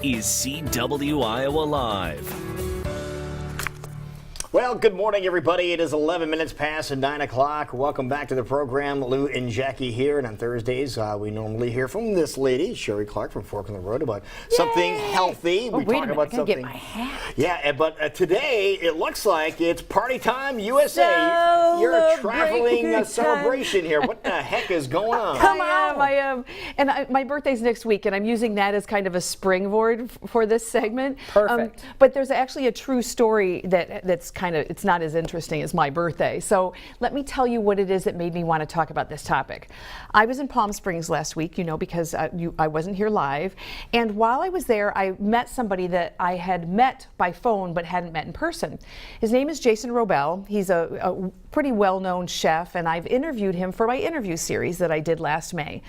is CW Iowa Live. Well, good morning, everybody. It is 11 minutes past 9 o'clock. Welcome back to the program. Lou and Jackie here. And on Thursdays, we normally hear from this lady, Sheree Clark from Fork in the Road, about something healthy. We talk about something. Get my hat. Yeah, but today it looks like it's Party Time USA. You're traveling celebration here. What the heck is going on? I am. And my birthday's next week, and I'm using that as kind of a springboard for this segment. Perfect. But there's actually a true story that's it's not as interesting as my birthday. So let me tell you what it is that made me want to talk about this topic. I was in Palm Springs last week, because I wasn't here live. And while I was there, I met somebody that I had met by phone but hadn't met in person. His name is Jason Robel. He's a pretty well-known chef, and I've interviewed him for my interview series that I did last May.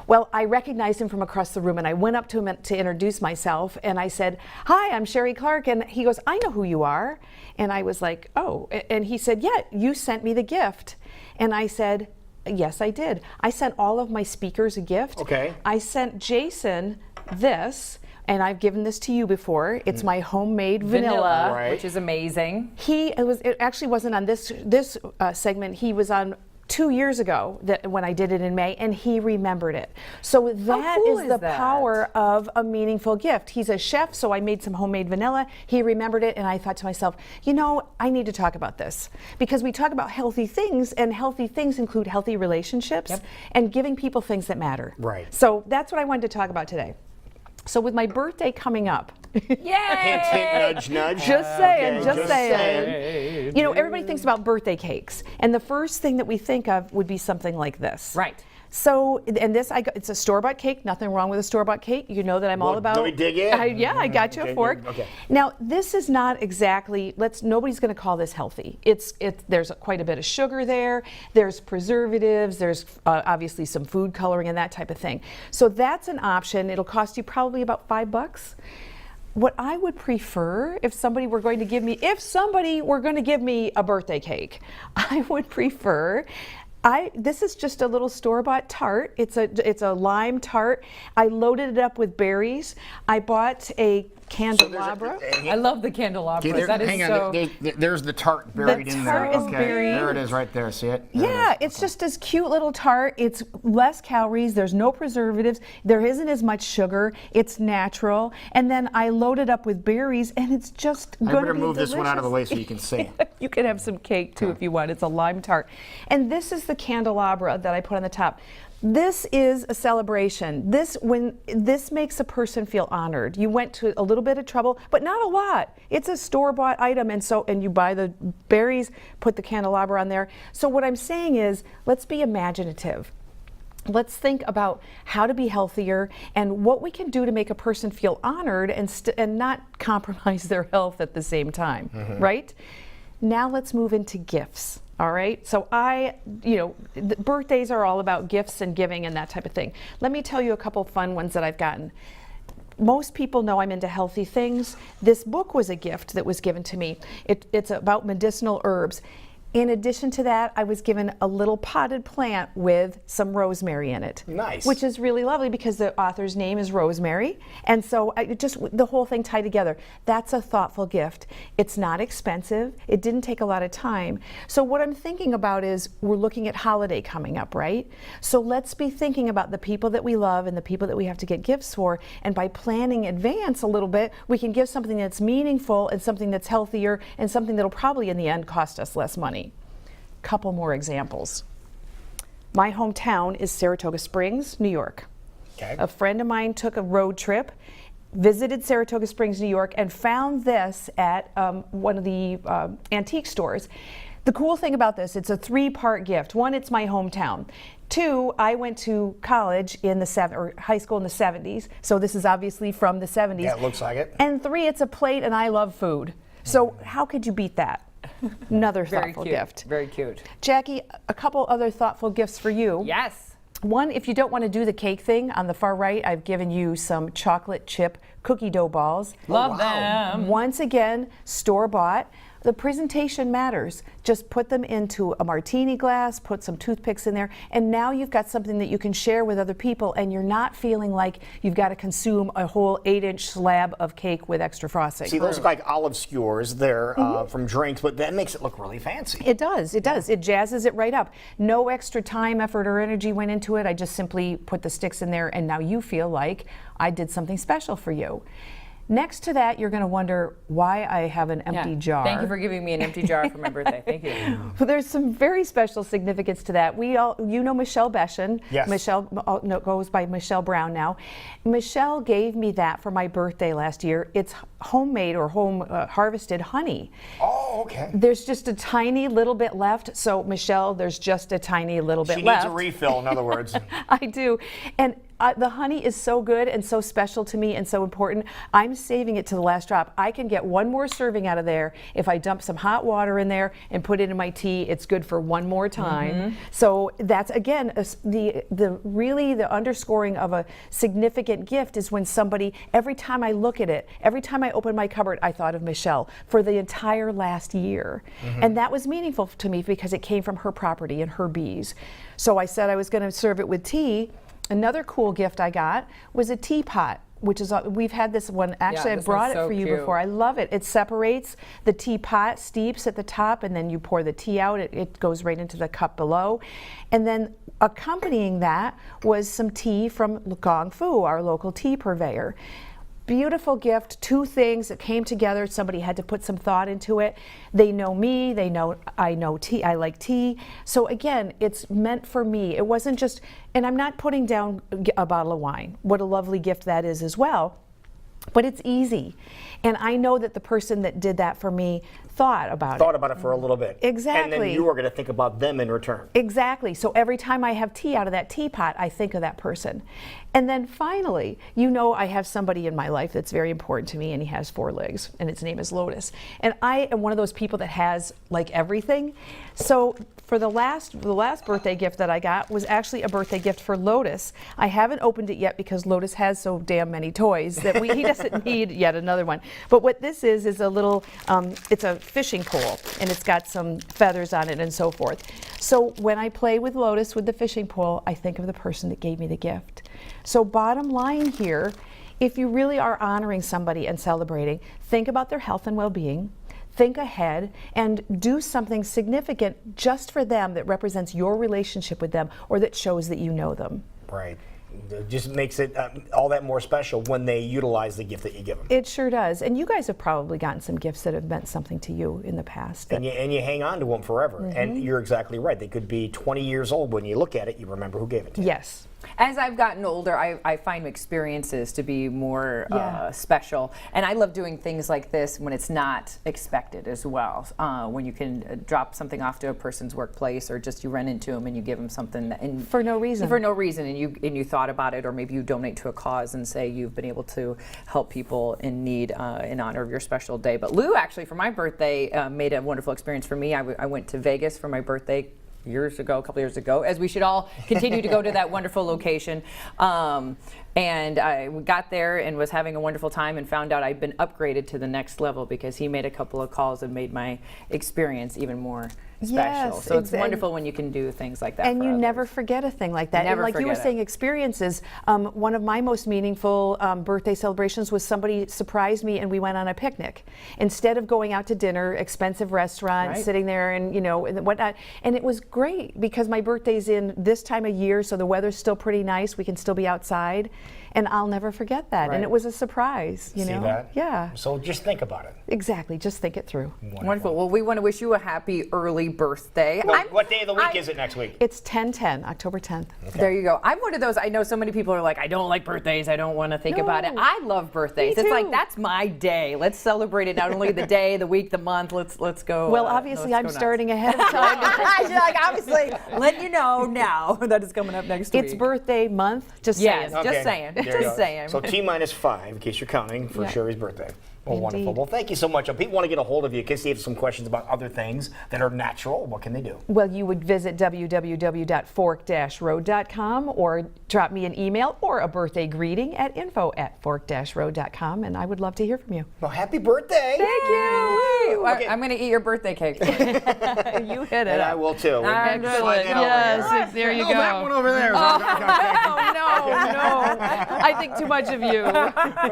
Well, I recognized him from across the room, and I went up to him to introduce myself, and I said, "Hi, I'm Sheree Clark," and he goes, "I know who you are." And I was like, "Oh," and he said, "Yeah, you sent me the gift." And I said, "Yes, I did. I sent all of my speakers a gift." Okay. I sent Jason this, and I've given this to you before. It's my homemade vanilla. Right. Which is amazing. It actually wasn't on this segment. He was on 2 years ago when I did it in May, and he remembered it. So that cool is the that? power of a meaningful gift. He's a chef, so I made some homemade vanilla. He remembered it, and I thought to myself, I need to talk about this, because we talk about healthy things, and healthy things include healthy relationships and giving people things that matter. Right. So that's what I wanted to talk about today. So with my birthday coming up, Yay! Hint, hint, nudge, nudge. Just saying, Okay, just saying. Everybody thinks about birthday cakes, and the first thing that we think of would be something like this. Right. So, and this, it's a store-bought cake. Nothing wrong with a store-bought cake. You know that I'm all about. Let me dig in. I got you a fork. Okay. Now, this is not exactly. Nobody's going to call this healthy. There's quite a bit of sugar there. There's preservatives. There's obviously some food coloring and that type of thing. So that's an option. It'll cost you probably about $5. What I would prefer, if somebody were going to give me a birthday cake, I would prefer. This is just a little store-bought tart. It's a lime tart. I loaded it up with berries. I bought a candelabra. I love the candelabra. Okay, That is hang so. on. There's the tart buried in there. The tart is buried. There it is right there. See it? It's just this cute little tart. It's less calories. There's no preservatives. There isn't as much sugar. It's natural. And then I loaded up with berries, and it's just going to be I better move delicious. this one out of the way so you can see. You can have some cake too if you want. It's a lime tart. And this is the candelabra that I put on the top. This is a celebration. This makes a person feel honored. You went to a little bit of trouble, but not a lot. It's a store-bought item, and you buy the berries, put the candelabra on there. So what I'm saying is, let's be imaginative. Let's think about how to be healthier and what we can do to make a person feel honored and not compromise their health at the same time, right? Now let's move into gifts. All right, so the birthdays are all about gifts and giving and that type of thing. Let me tell you a couple fun ones that I've gotten. Most people know I'm into healthy things. This book was a gift that was given to me. It's about medicinal herbs. In addition to that, I was given a little potted plant with some rosemary in it. Nice. Which is really lovely because the author's name is Rosemary. And so the whole thing tied together. That's a thoughtful gift. It's not expensive. It didn't take a lot of time. So what I'm thinking about is we're looking at holiday coming up, right? So let's be thinking about the people that we love and the people that we have to get gifts for. And by planning in advance a little bit, we can give something that's meaningful and something that's healthier and something that'll probably in the end cost us less money. Couple more examples. My hometown is Saratoga Springs, New York. Okay. A friend of mine took a road trip, visited Saratoga Springs, New York, and found this at one of the antique stores. The cool thing about this, it's a 3-part gift. 1, it's my hometown. 2, I went to college in or high school in the 70s, so this is obviously from the 70s. Yeah, it looks like it. And 3, it's a plate, and I love food. So how could you beat that? Another thoughtful gift. Very cute. Jackie, a couple other thoughtful gifts for you. Yes. One, if you don't want to do the cake thing, on the far right, I've given you some chocolate chip cookie dough balls. Love them. Once again, store-bought. The presentation matters. Just put them into a martini glass, put some toothpicks in there, and now you've got something that you can share with other people, and you're not feeling like you've got to consume a whole 8-inch slab of cake with extra frosting. See, those look like olive skewers there from drinks, but that makes it look really fancy. It does, it does. It jazzes it right up. No extra time, effort, or energy went into it. I just simply put the sticks in there, and now you feel like I did something special for you. Next to that, you're going to wonder why I have an empty jar. Thank you for giving me an empty jar for my birthday. Thank you. Well, there's some very special significance to that. You know Michelle Beshen. Yes. Michelle goes by Michelle Brown now. Michelle gave me that for my birthday last year. It's homemade or home harvested honey. Oh, okay. There's just a tiny little bit left. So Michelle, there's just a tiny little bit She left. needs a refill, in other words. I do. And the honey is so good and so special to me and so important. I'm saving it to the last drop. I can get one more serving out of there if I dump some hot water in there and put it in my tea. It's good for one more time. So that's, again, the underscoring of a significant gift is when somebody, every time I look at it, every time I open my cupboard, I thought of Michelle for the entire last year. And that was meaningful to me because it came from her property and her bees. So I said I was going to serve it with tea. Another cool gift I got was a teapot, which is, we've had this one, actually I this brought one's it so for you cute. before. I love it. It separates, the teapot steeps at the top, and then you pour the tea out. It goes right into the cup below. And then accompanying that was some tea from Gong Fu, our local tea purveyor. Beautiful gift, two things that came together. Somebody had to put some thought into it. They know me, they know I know tea, I like tea. So again, it's meant for me. It wasn't just, and I'm not putting down a bottle of wine. What a lovely gift that is as well. But it's easy. And I know that the person that did that for me thought about it For a little bit. Exactly. And then you are going to think about them in return. Exactly. So every time I have tea out of that teapot, I think of that person. And then finally, you know, I have somebody in my life that's very important to me, and he has 4 legs, and his name is Lotus. And I am one of those people that has like everything. So for the last birthday gift that I got was actually a birthday gift for Lotus. I haven't opened it yet because Lotus has so damn many toys that he doesn't need yet another one. But what this is a little, it's a fishing pole, and it's got some feathers on it and so forth. So when I play with Lotus with the fishing pole, I think of the person that gave me the gift. So bottom line here, if you really are honoring somebody and celebrating, think about their health and well-being. Think ahead and do something significant just for them that represents your relationship with them or that shows that you know them. Right. It just makes it all that more special when they utilize the gift that you give them. It sure does. And you guys have probably gotten some gifts that have meant something to you in the past. And you hang on to them forever. And you're exactly right. They could be 20 years old. When you look at it, you remember who gave it to you. Yes. As I've gotten older, I find experiences to be more special. And I love doing things like this when it's not expected as well. When you can drop something off to a person's workplace, or just you run into them and you give them something For no reason. For no reason, and you thought about it, or maybe you donate to a cause and say you've been able to help people in need in honor of your special day. But Lou, actually, for my birthday, made a wonderful experience for me. I went to Vegas for my birthday a couple years ago, as we should all continue to go to that wonderful location. And I got there and was having a wonderful time, and found out I'd been upgraded to the next level because he made a couple of calls and made my experience even more special. Yes, So it's wonderful when you can do things like that. And for you others. never forget a thing like that. Never and like you were forget it. saying, experiences. One of my most meaningful birthday celebrations was somebody surprised me and we went on a picnic. Instead of going out to dinner, expensive restaurant, Right. sitting there and and whatnot. And it was great because my birthday's in this time of year, so the weather's still pretty nice. We can still be outside. And I'll never forget that. Right. And it was a surprise, you know? See that? Yeah. So just think about it. Exactly. Just think it through. Wonderful. Well, we want to wish you a happy early birthday. What day of the week is it next week? It's 10/10, October 10th. There you go. I'm one of those. I know so many people are like, I don't like birthdays. I don't want to think about it. No. I love birthdays. Me It's like too. that's my day. Let's celebrate it. Not only the day, the week, the month. Let's go. Well, obviously, let's I'm go nuts. starting ahead of time. You're like, obviously, letting you know now that is coming up next week. It's birthday month. Just Yes. saying. Just saying. There you Just go. saying. So T-5, in case you're counting, for Yeah. Sheree's birthday. Well, wonderful. Indeed. Well, thank you so much. If people want to get a hold of you, in case they have some questions about other things that are natural, what can they do? Well, you would visit www.fork-road.com or drop me an email or a birthday greeting at info@fork-road.com, and I would love to hear from you. Well, happy birthday. Thank you. Okay. I'm going to eat your birthday cake. You hit it. And I will too. We're gonna slide that over Yes, here. there you No, go. that one over there. Oh, no. I think too much of you.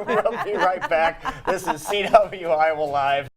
We'll be right back. This is CW Iowa Live.